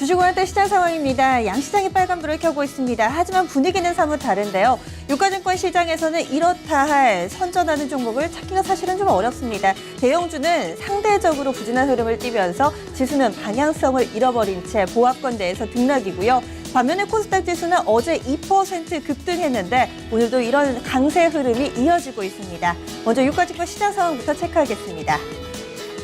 주식원화대 시장 상황입니다. 양시장이 빨간불을 켜고 있습니다. 하지만 분위기는 사뭇 다른데요. 유가증권 시장에서는 이렇다 할 선전하는 종목을 찾기가 사실은 좀 어렵습니다. 대형주는 상대적으로 부진한 흐름을 띠면서 지수는 방향성을 잃어버린 채 보합권대에서 등락이고요. 반면에 코스닥 지수는 어제 2% 급등했는데 오늘도 이런 강세 흐름이 이어지고 있습니다. 먼저 유가증권 시장 상황부터 체크하겠습니다.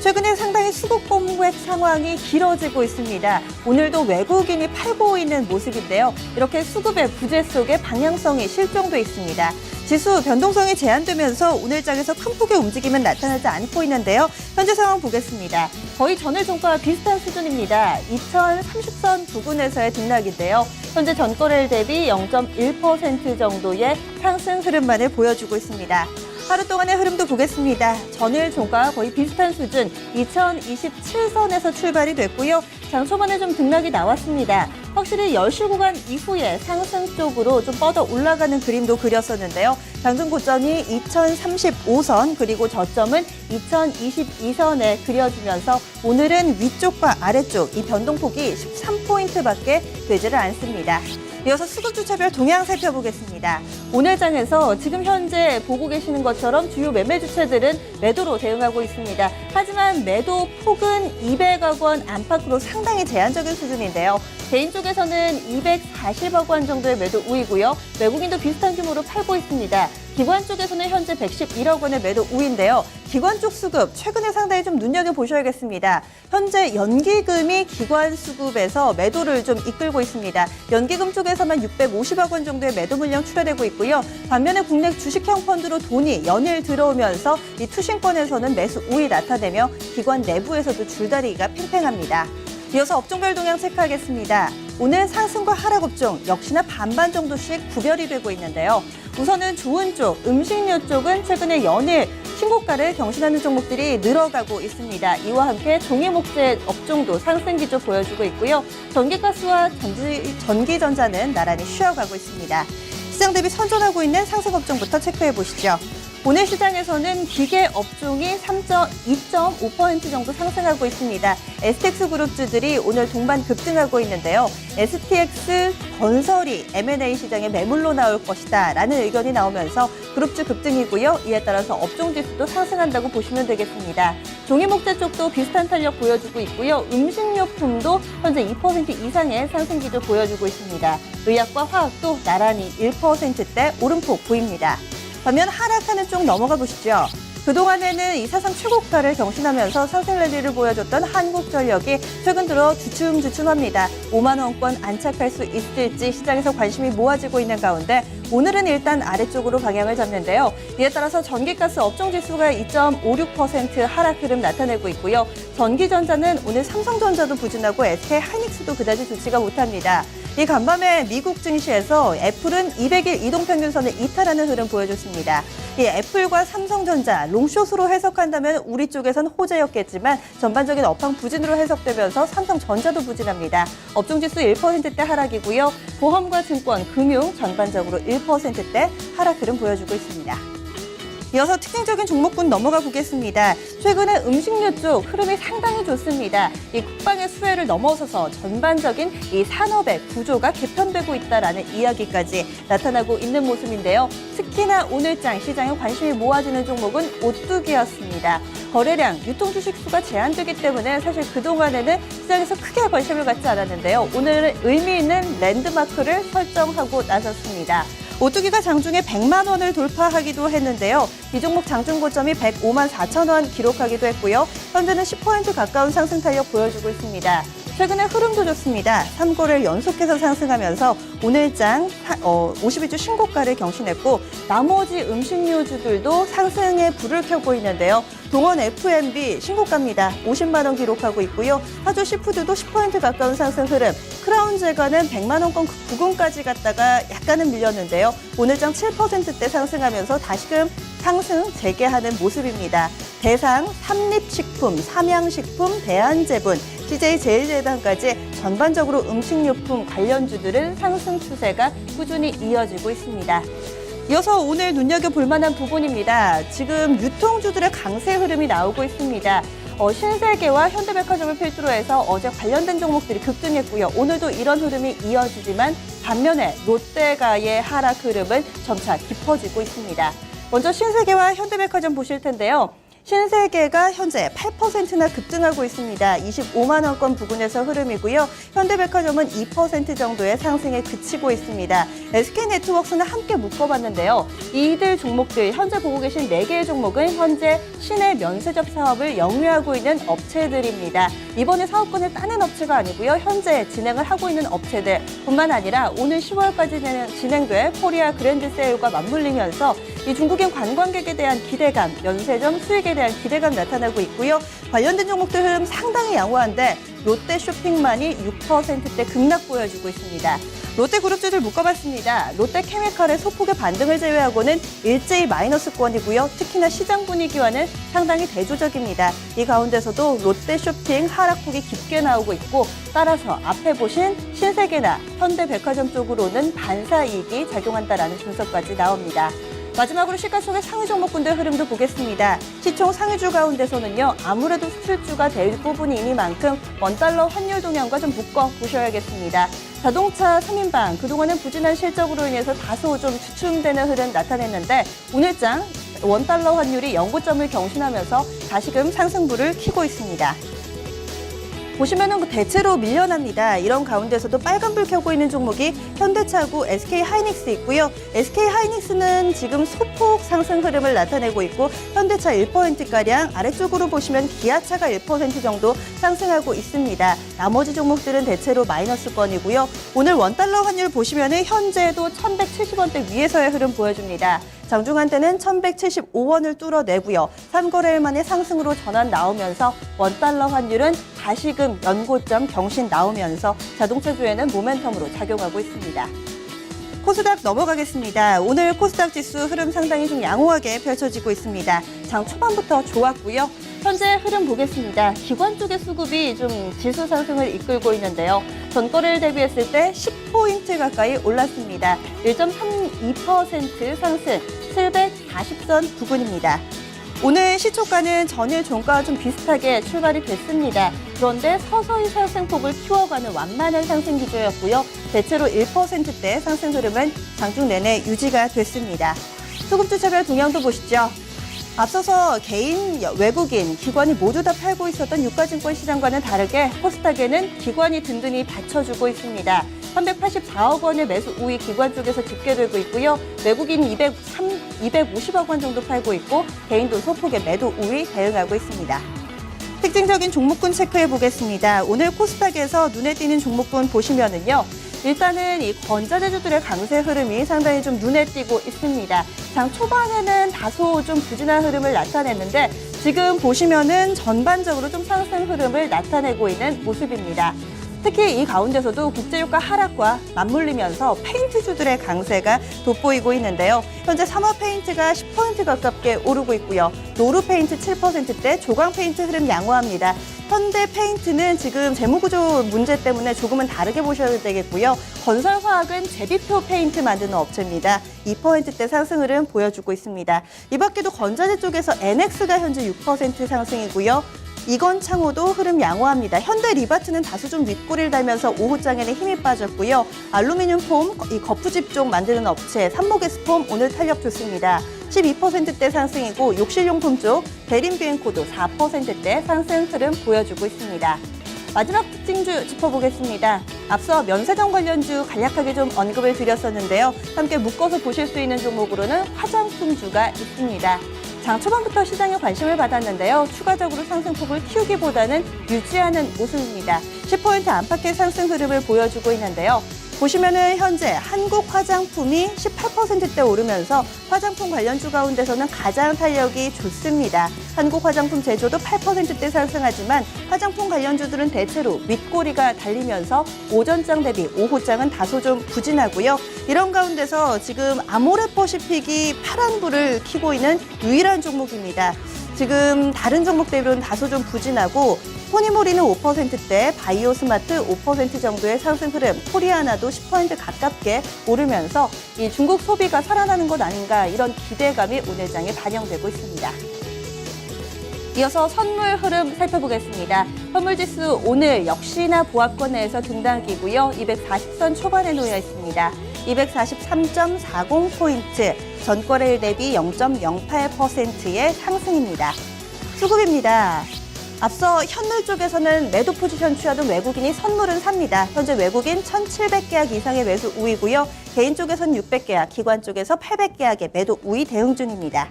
최근에 상당히 수급 공백 상황이 길어지고 있습니다. 오늘도 외국인이 팔고 있는 모습인데요. 이렇게 수급의 부재 속에 방향성이 실종돼 있습니다. 지수 변동성이 제한되면서 오늘 장에서 큰 폭의 움직임은 나타나지 않고 있는데요. 현재 상황 보겠습니다. 거의 전일 종가와 비슷한 수준입니다. 2030선 부근에서의 등락인데요. 현재 전거래일 대비 0.1% 정도의 상승 흐름만을 보여주고 있습니다. 하루 동안의 흐름도 보겠습니다. 전일 종가와 거의 비슷한 수준 2027선에서 출발이 됐고요. 장 초반에 좀 등락이 나왔습니다. 확실히 10시 구간 이후에 상승 쪽으로 좀 뻗어 올라가는 그림도 그렸었는데요. 장중 고점이 2035선 그리고 저점은 2022선에 그려지면서 오늘은 위쪽과 아래쪽 이 변동폭이 13포인트밖에 되지를 않습니다. 이어서 수급주차별 동향 살펴보겠습니다. 오늘 장에서 지금 현재 보고 계시는 것처럼 주요 매매 주체들은 매도로 대응하고 있습니다. 하지만 매도 폭은 200억 원 안팎으로 상당히 제한적인 수준인데요. 개인 쪽에서는 240억 원 정도의 매도 우이고요. 외국인도 비슷한 규모로 팔고 있습니다. 기관 쪽에서는 현재 111억 원의 매도 우인데요. 기관 쪽 수급 최근에 상당히 좀 눈여겨보셔야겠습니다. 현재 연기금이 기관 수급에서 매도를 좀 이끌고 있습니다. 연기금 쪽에서만 650억 원 정도의 매도 물량 출하되고 있고요. 반면에 국내 주식형 펀드로 돈이 연일 들어오면서 이 투신권에서는 매수 우위 나타내며 기관 내부에서도 줄다리기가 팽팽합니다. 이어서 업종별 동향 체크하겠습니다. 오늘 상승과 하락 업종 역시나 반반 정도씩 구별이 되고 있는데요. 우선은 좋은 쪽, 음식료 쪽은 최근에 연일 신고가를 경신하는 종목들이 늘어가고 있습니다. 이와 함께 종이목재 업종도 상승 기조 보여주고 있고요. 전기가스와 전기전자는 나란히 쉬어가고 있습니다. 시장 대비 선전하고 있는 상승 업종부터 체크해 보시죠. 오늘 시장에서는 기계 업종이 2.5% 정도 상승하고 있습니다. STX 그룹주들이 오늘 동반 급등하고 있는데요. STX 건설이 M&A 시장에 매물로 나올 것이다 라는 의견이 나오면서 그룹주 급등이고요. 이에 따라서 업종 지수도 상승한다고 보시면 되겠습니다. 종이목재 쪽도 비슷한 탄력 보여주고 있고요. 음식료품도 현재 2% 이상의 상승 기조 보여주고 있습니다. 의약과 화학도 나란히 1%대 오름폭 보입니다. 반면 하락하는 쪽 넘어가 보시죠. 그동안에는 이 사상 최고가를 경신하면서 상승 랠리를 보여줬던 한국전력이 최근 들어 주춤주춤합니다. 5만 원권 안착할 수 있을지 시장에서 관심이 모아지고 있는 가운데 오늘은 일단 아래쪽으로 방향을 잡는데요. 이에 따라서 전기가스 업종지수가 2.56% 하락 흐름 나타내고 있고요. 전기전자는 오늘 삼성전자도 부진하고 SK하이닉스도 그다지 좋지가 못합니다. 이 간밤에 미국 증시에서 애플은 200일 이동평균선을 이탈하는 흐름 보여줬습니다. 이 애플과 삼성전자, 롱숏으로 해석한다면 우리 쪽에선 호재였겠지만 전반적인 업황 부진으로 해석되면서 삼성전자도 부진합니다. 업종지수 1%대 하락이고요. 보험과 증권, 금융 전반적으로 1%대 하락 흐름 보여주고 있습니다. 이어서 특징적인 종목군 넘어가 보겠습니다. 최근에 음식료 쪽 흐름이 상당히 좋습니다. 이 국방의 수혜를 넘어서서 전반적인 이 산업의 구조가 개편되고 있다라는 이야기까지 나타나고 있는 모습인데요. 특히나 오늘장 시장에 관심이 모아지는 종목은 오뚜기였습니다. 거래량, 유통 주식 수가 제한되기 때문에 사실 그동안에는 시장에서 크게 관심을 갖지 않았는데요. 오늘은 의미 있는 랜드마크를 설정하고 나섰습니다. 오뚜기가 장중에 100만 원을 돌파하기도 했는데요. 이 종목 장중 고점이 105만 4천 원 기록하기도 했고요. 현재는 10% 가까운 상승 탄력 보여주고 있습니다. 최근에 흐름도 좋습니다. 3거래를 연속해서 상승하면서 오늘장 52주 신고가를 경신했고 나머지 음식료주들도 상승에 불을 켜고 있는데요. 동원 F&B 신고가입니다. 50만 원 기록하고 있고요. 하조 시푸드도 10% 가까운 상승 흐름. 크라운 제과는 100만 원권 부근까지 갔다가 약간은 밀렸는데요. 오늘장 7%대 상승하면서 다시금 상승 재개하는 모습입니다. 대상, 삼립식품, 삼양식품, 대한제분, CJ제일제당까지 전반적으로 음식료품 관련주들은 상승 추세가 꾸준히 이어지고 있습니다. 이어서 오늘 눈여겨볼 만한 부분입니다. 지금 유통주들의 강세 흐름이 나오고 있습니다. 신세계와 현대백화점을 필두로 해서 어제 관련된 종목들이 급등했고요. 오늘도 이런 흐름이 이어지지만 반면에 롯데가의 하락 흐름은 점차 깊어지고 있습니다. 먼저 신세계와 현대백화점 보실 텐데요. 신세계가 현재 8%나 급등하고 있습니다. 25만 원권 부근에서 흐름이고요. 현대백화점은 2% 정도의 상승에 그치고 있습니다. SK네트워크는 함께 묶어봤는데요. 이들 종목들, 현재 보고 계신 4개의 종목은 현재 시내 면세점 사업을 영위하고 있는 업체들입니다. 이번에 사업권을 따낸 업체가 아니고요. 현재 진행을 하고 있는 업체들 뿐만 아니라 오늘 10월까지 진행될 코리아 그랜드 세일과 맞물리면서 이 중국인 관광객에 대한 기대감, 면세점 수익에 대한 기대감 나타나고 있고요. 관련된 종목들 흐름 상당히 양호한데 롯데 쇼핑만이 6%대 급락 보여주고 있습니다. 롯데그룹주들 묶어봤습니다. 롯데케미칼의 소폭의 반등을 제외하고는 일제히 마이너스권이고요. 특히나 시장 분위기와는 상당히 대조적입니다. 이 가운데서도 롯데쇼핑 하락폭이 깊게 나오고 있고 따라서 앞에 보신 신세계나 현대백화점 쪽으로는 반사이익이 작용한다라는 분석까지 나옵니다. 마지막으로 시가총액 상위 종목군들 흐름도 보겠습니다. 시총 상위주 가운데서는요. 아무래도 수출주가 대부분이니만큼 원달러 환율 동향과 좀 묶어보셔야겠습니다. 자동차 3인방, 그동안은 부진한 실적으로 인해서 다소 좀 주춤되는 흐름 나타냈는데 오늘장 원달러 환율이 연고점을 경신하면서 다시금 상승부를 켜고 있습니다. 보시면은 대체로 밀려납니다. 이런 가운데서도 빨간불 켜고 있는 종목이 현대차고 SK하이닉스 있고요. SK하이닉스는 지금 소폭 상승 흐름을 나타내고 있고 현대차 1%가량, 아래쪽으로 보시면 기아차가 1% 정도 상승하고 있습니다. 나머지 종목들은 대체로 마이너스권이고요. 오늘 원달러 환율 보시면은 현재도 1170원대 위에서의 흐름 보여줍니다. 장중한테는 1175원을 뚫어내고요. 3거래일 만에 상승으로 전환 나오면서 원달러 환율은 다시금 연고점 경신 나오면서 자동차주에는 모멘텀으로 작용하고 있습니다. 코스닥 넘어가겠습니다. 오늘 코스닥 지수 흐름 상당히 좀 양호하게 펼쳐지고 있습니다. 장 초반부터 좋았고요. 현재 흐름 보겠습니다. 기관 쪽의 수급이 좀 지수 상승을 이끌고 있는데요. 전거래일 대비했을 때 10포인트 가까이 올랐습니다. 1.32% 상승, 740선 부근입니다. 오늘 시초가는 전일 종가와 좀 비슷하게 출발이 됐습니다. 그런데 서서히 상승폭을 키워가는 완만한 상승 기조였고요. 대체로 1%대 상승 흐름은 장중 내내 유지가 됐습니다. 소급주차별 동향도 보시죠. 앞서서 개인, 외국인, 기관이 모두 다 팔고 있었던 유가증권 시장과는 다르게 코스닥에는 기관이 든든히 받쳐주고 있습니다. 384억 원의 매수 우위 기관 쪽에서 집계되고 있고요. 외국인 250억 원 정도 팔고 있고 개인도 소폭의 매도 우위 대응하고 있습니다. 특징적인 종목군 체크해 보겠습니다. 오늘 코스닥에서 눈에 띄는 종목군 보시면은요. 일단은 이 권자재주들의 강세 흐름이 상당히 좀 눈에 띄고 있습니다. 장 초반에는 다소 좀 부진한 흐름을 나타냈는데 지금 보시면은 전반적으로 좀 상승 흐름을 나타내고 있는 모습입니다. 특히 이 가운데서도 국제유가 하락과 맞물리면서 페인트주들의 강세가 돋보이고 있는데요. 현재 삼화 페인트가 10% 가깝게 오르고 있고요. 노루 페인트 7%대, 조광 페인트 흐름 양호합니다. 현대 페인트는 지금 재무구조 문제 때문에 조금은 다르게 보셔야 되겠고요. 건설화학은 제비표 페인트 만드는 업체입니다. 2%대 상승 흐름 보여주고 있습니다. 이 밖에도 건자재 쪽에서 NX가 현재 6% 상승이고요. 이건창호도 흐름 양호합니다. 현대 리바트는 다소 좀 윗꼬리를 달면서 오후장에는 힘이 빠졌고요. 알루미늄 폼, 이 거푸집 쪽 만드는 업체 삼목에스폼 오늘 탄력 좋습니다. 12%대 상승이고 욕실용품 쪽 대림비엔코도 4%대 상승 흐름 보여주고 있습니다. 마지막 특징주 짚어보겠습니다. 앞서 면세점 관련주 간략하게 좀 언급을 드렸었는데요. 함께 묶어서 보실 수 있는 종목으로는 화장품주가 있습니다. 장 초반부터 시장에 관심을 받았는데요. 추가적으로 상승폭을 키우기보다는 유지하는 모습입니다. 10포인트 안팎의 상승 흐름을 보여주고 있는데요. 보시면은 현재 한국 화장품이 18%대 오르면서 화장품 관련주 가운데서는 가장 탄력이 좋습니다. 한국 화장품 제조도 8%대 상승하지만 화장품 관련주들은 대체로 윗꼬리가 달리면서 오전장 대비 오후장은 다소 좀 부진하고요. 이런 가운데서 지금 아모레퍼시픽이 파란불을 켜고 있는 유일한 종목입니다. 지금 다른 종목 대비로는 다소 좀 부진하고 포니모리는 5%대, 바이오스마트 5% 정도의 상승 흐름, 코리아나도 10% 가깝게 오르면서 이 중국 소비가 살아나는 것 아닌가 이런 기대감이 오늘 장에 반영되고 있습니다. 이어서 선물 흐름 살펴보겠습니다. 선물지수 오늘 역시나 보합권 내에서 등락이고요. 240선 초반에 놓여 있습니다. 243.40포인트, 전거래일 대비 0.08%의 상승입니다. 수급입니다. 앞서 현물 쪽에서는 매도 포지션 취하던 외국인이 선물은 삽니다. 현재 외국인 1,700계약 이상의 매수 우위고요. 개인 쪽에서는 600계약, 기관 쪽에서 800계약의 매도 우위 대응 중입니다.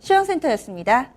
시황센터였습니다.